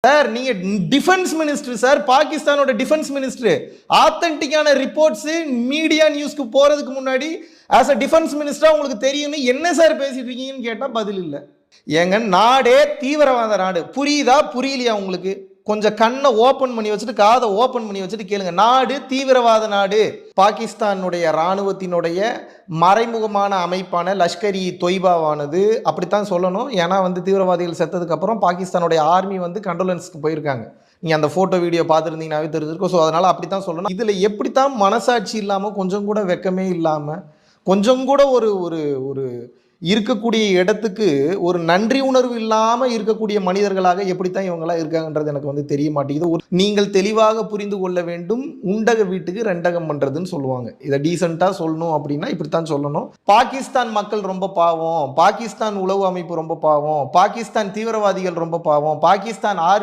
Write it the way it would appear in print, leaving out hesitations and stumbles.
Sir நீங்க defence minister sir, பாகிஸ்தானோட defence minister. ஆத்தென்டிக்கான ரிப்போர்ட்ஸ் மீடியா நியூஸ்க்கு போறதுக்கு முன்னாடி ஆஸ் அ டிஃபென்ஸ் மினிஸ்டரா உங்களுக்கு தெரியும்னு என்ன சார் பேசிட்டு இருக்கீங்கன்னு கேட்டா பதில் இல்லை. ஏங்க நாடே தீவிரவாத நாடு, புரியுதா புரியலையா உங்களுக்கு? கொஞ்சம் கண்ணை ஓபன் பண்ணி வச்சுட்டு காதை ஓபன் பண்ணி வச்சுட்டு கேளுங்க. நாடு தீவிரவாத நாடு. பாகிஸ்தானுடைய இராணுவத்தினுடைய மறைமுகமான அமைப்பான லஷ்கர்-இ தொய்பாவானது அப்படித்தான் சொல்லணும். ஏன்னா தீவிரவாதிகள் செத்ததுக்கு அப்புறம் பாகிஸ்தானுடைய ஆர்மி கண்டோலன்ஸ்க்கு போயிருக்காங்க. நீங்க அந்த போட்டோ வீடியோ பார்த்துருந்தீங்கன்னாவே தெரிஞ்சிருக்கும். ஸோ அதனால அப்படித்தான் சொல்லணும். இதுல எப்படித்தான் மனசாட்சி இல்லாம, கொஞ்சம் கூட வெக்கமே இல்லாம, கொஞ்சம் கூட ஒரு ஒரு இருக்கக்கூடிய இடத்துக்கு ஒரு நன்றி உணர்வு இல்லாம இருக்கக்கூடிய மனிதர்களாக எப்படித்தான் இவங்கெல்லாம் இருக்காங்கன்றது எனக்கு தெரிய மாட்டேங்குது. நீங்கள் தெளிவாக புரிந்து கொள்ள வேண்டும். உண்டக வீட்டுக்கு ரெண்டகம் பண்றதுன்னு சொல்லுவாங்க. இதை டீசெண்டா சொல்லணும் அப்படின்னா இப்படித்தான் சொல்லணும். பாகிஸ்தான் மக்கள் ரொம்ப பாவம், பாகிஸ்தான் உளவு அமைப்பு ரொம்ப பாவம், பாகிஸ்தான் தீவிரவாதிகள் ரொம்ப பாவம், பாகிஸ்தான் ஆர்மி